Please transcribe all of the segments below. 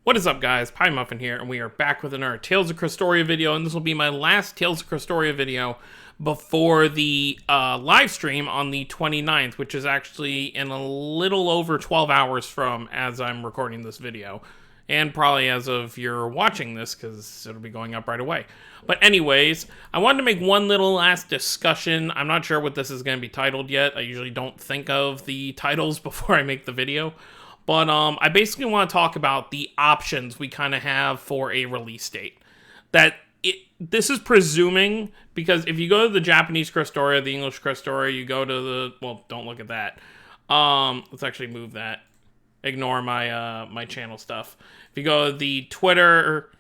What is up, guys? Pie Muffin here, and we are back with another Tales of Crestoria video, and this will be my last Tales of Crestoria video before the live stream on the 29th, which is actually in a little over 12 hours from as I'm recording this video. And probably as of you're watching this, because it'll be going up right away. But anyways, I wanted to make one little last discussion. I'm not sure what this is going to be titled yet. I usually don't think of the titles before I make the video. But I basically want to talk about the options we kind of have for a release date. This is presuming, because if you go to the Japanese Crestoria, the English Crestoria, you go to the... Well, don't look at that. Let's actually move that. Ignore my my channel stuff. If you go to the Twitter,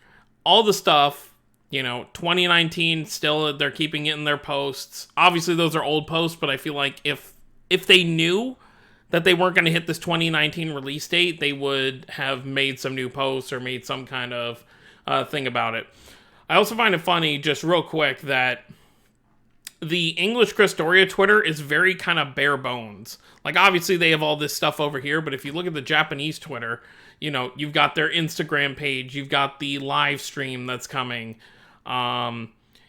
all the stuff, you know, 2019, still they're keeping it in their posts. Obviously, those are old posts, but I feel like if they knew that they weren't going to hit this 2019 release date, they would have made some new posts or made some kind of thing about it. I also find it funny, just real quick, that the English Crestoria Twitter is very kind of bare bones. Like, obviously, they have all this stuff over here, but if you look at the Japanese Twitter, you know, you've got their Instagram page, you've got the live stream that's coming,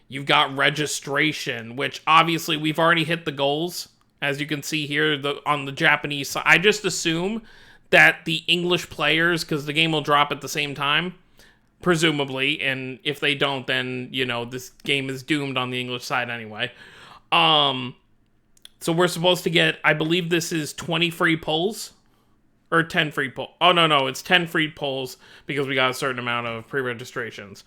you've got registration, which obviously we've already hit the goals. As you can see here, on the Japanese side, I just assume that the English players, because the game will drop at the same time, presumably, and if they don't, then, you know, this game is doomed on the English side anyway. So we're supposed to get, I believe this is 20 free polls, or 10 free polls. Oh, no, it's 10 free polls, because we got a certain amount of pre-registrations.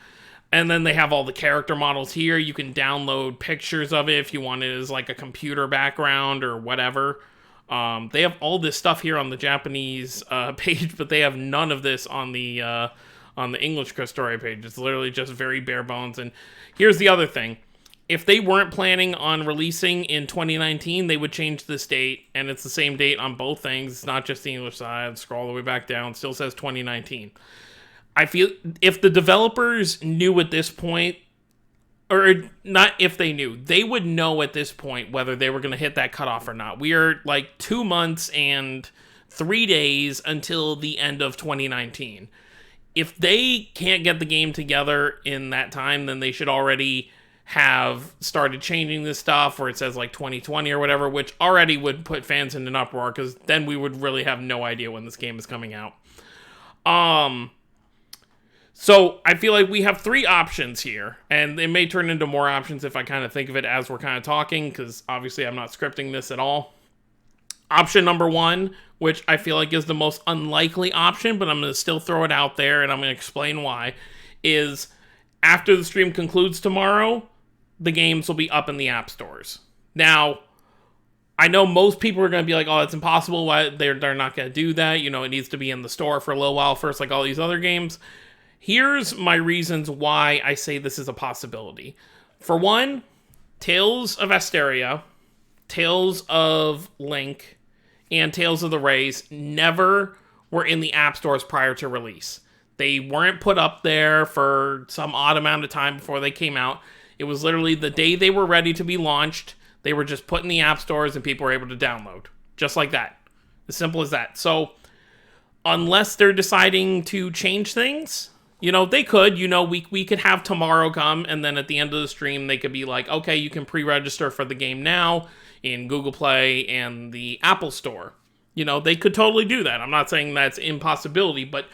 And then they have all the character models here. You can download pictures of it if you want it as like a computer background or whatever. They have all this stuff here on the Japanese page, but they have none of this on the English Crestoria page. It's literally just very bare bones. And here's the other thing. If they weren't planning on releasing in 2019, they would change this date, and it's the same date on both things. It's not just the English side. Scroll all the way back down. It still says 2019. I feel if the developers knew at this point, or not if they knew, they would know at this point whether they were going to hit that cutoff or not. We are like 2 months and 3 days until the end of 2019. If they can't get the game together in that time, then they should already have started changing this stuff where it says like 2020 or whatever, which already would put fans in an uproar, because then we would really have no idea when this game is coming out. So I feel like we have 3 options here, and it may turn into more options if I kind of think of it as we're kind of talking, because obviously I'm not scripting this at all. Option number 1, which I feel like is the most unlikely option, but I'm going to still throw it out there, and I'm going to explain why, is after the stream concludes tomorrow, the games will be up in the app stores. Now, I know most people are going to be like, oh, it's impossible. Why they're not going to do that. You know, it needs to be in the store for a little while first, like all these other games. Here's my reasons why I say this is a possibility. For one, Tales of Asteria, Tales of Link, and Tales of the Rays never were in the app stores prior to release. They weren't put up there for some odd amount of time before they came out. It was literally the day they were ready to be launched, they were just put in the app stores and people were able to download. Just like that. As simple as that. So, unless they're deciding to change things, you know, they could, you know, we could have tomorrow come, and then at the end of the stream, they could be like, okay, you can pre-register for the game now in Google Play and the Apple Store. You know, they could totally do that. I'm not saying that's impossibility, but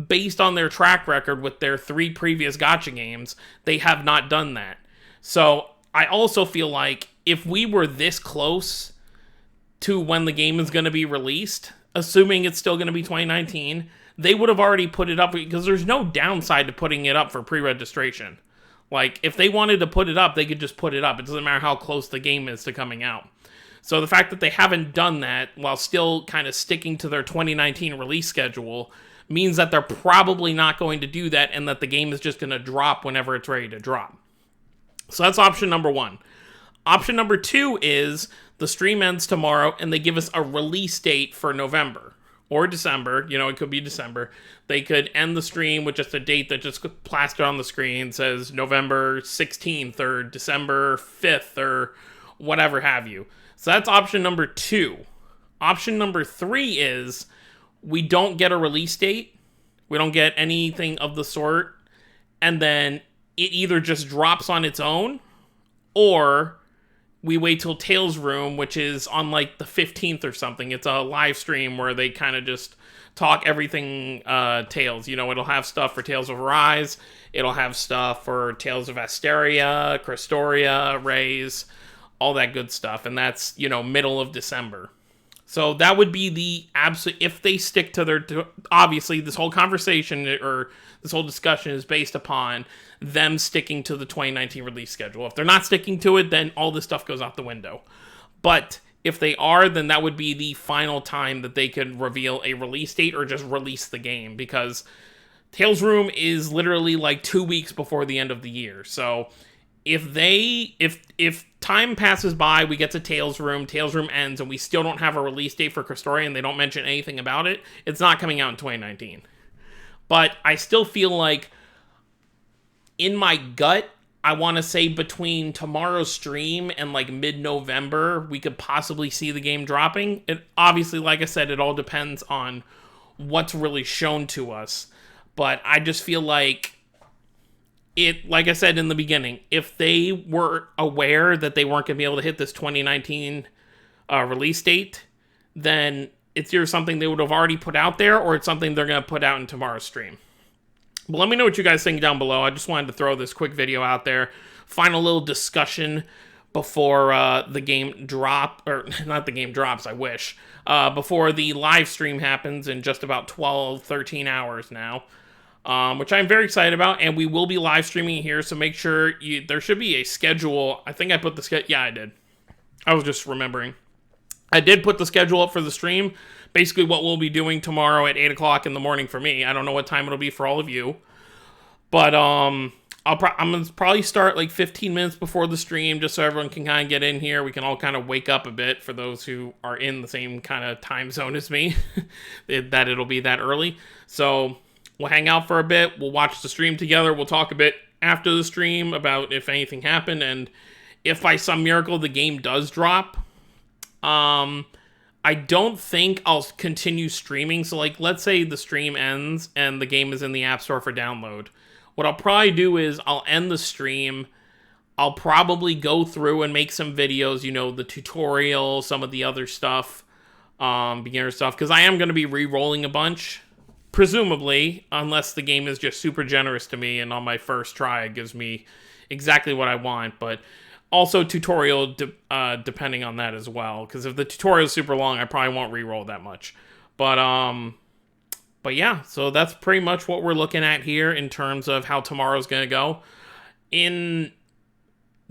based on their track record with their 3 previous gacha games, they have not done that. So, I also feel like if we were this close to when the game is going to be released, assuming it's still going to be 2019, they would have already put it up, because there's no downside to putting it up for pre-registration. Like, if they wanted to put it up, they could just put it up. It doesn't matter how close the game is to coming out. So the fact that they haven't done that while still kind of sticking to their 2019 release schedule means that they're probably not going to do that, and that the game is just going to drop whenever it's ready to drop. So that's option number 1. Option number 2 is the stream ends tomorrow and they give us a release date for November. Or December, you know, it could be December. They could end the stream with just a date that just plastered on the screen, says November 16th or December 5th or whatever have you. So that's option number 2. Option number 3 is we don't get a release date, We don't get anything of the sort. And then it either just drops on its own, or we wait till Tales Room, which is on like the 15th or something. It's a live stream where they kind of just talk everything Tales. You know, it'll have stuff for Tales of Arise. It'll have stuff for Tales of Asteria, Crestoria, Rays, all that good stuff. And that's, you know, middle of December. So that would be the absolute, if they stick to their, obviously this whole conversation or this whole discussion is based upon them sticking to the 2019 release schedule. If they're not sticking to it, then all this stuff goes out the window. But if they are, then that would be the final time that they could reveal a release date or just release the game, because Tales Room is literally like 2 weeks before the end of the year. So if time passes by, we get to Tales Room ends, and we still don't have a release date for Crestoria, and they don't mention anything about it, it's not coming out in 2019. But I still feel like, in my gut, I want to say between tomorrow's stream and like mid-November, we could possibly see the game dropping. It obviously, like I said, it all depends on what's really shown to us. But I just feel like like I said in the beginning, if they were aware that they weren't going to be able to hit this 2019 release date, then it's either something they would have already put out there, or it's something they're going to put out in tomorrow's stream. But let me know what you guys think down below. I just wanted to throw this quick video out there. Final little discussion before the game drop, or not the game drops, I wish. Before the live stream happens in just about 12, 13 hours now. Which I'm very excited about, and we will be live streaming here, so make sure there should be a schedule. I think I put the schedule, yeah, I did. I was just remembering. I did put the schedule up for the stream, basically what we'll be doing tomorrow at 8 o'clock in the morning for me. I don't know what time it'll be for all of you, but I'm going to probably start like 15 minutes before the stream, just so everyone can kind of get in here. We can all kind of wake up a bit for those who are in the same kind of time zone as me, that it'll be that early. So we'll hang out for a bit. We'll watch the stream together. We'll talk a bit after the stream about if anything happened. And if by some miracle the game does drop, I don't think I'll continue streaming. So like, let's say the stream ends and the game is in the App Store for download. What I'll probably do is I'll end the stream. I'll probably go through and make some videos, you know, the tutorial, some of the other stuff, beginner stuff, because I am going to be re-rolling a bunch. Presumably, unless the game is just super generous to me and on my first try it gives me exactly what I want, but also tutorial depending on that as well, because if the tutorial is super long, I probably won't re-roll that much. But yeah, so that's pretty much what we're looking at here in terms of how tomorrow's going to go. In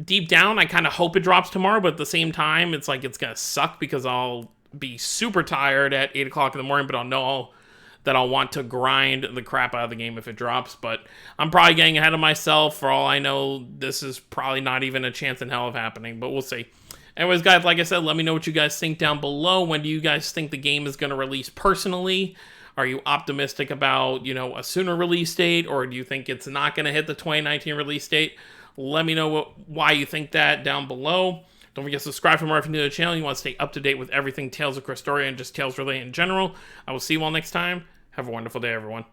deep down, I kind of hope it drops tomorrow, but at the same time, it's like it's going to suck because I'll be super tired at 8 o'clock in the morning, but I'll know that I'll want to grind the crap out of the game if it drops. But I'm probably getting ahead of myself. For all I know, this is probably not even a chance in hell of happening, but we'll see. Anyways, guys, like I said, let me know what you guys think down below. When do you guys think the game is going to release personally? Are you optimistic about, you know, a sooner release date, or do you think it's not going to hit the 2019 release date? Let me know why you think that down below. Don't forget to subscribe for more if you're new to the channel. You want to stay up to date with everything Tales of Crestoria and just Tales related in general. I will see you all next time. Have a wonderful day, everyone.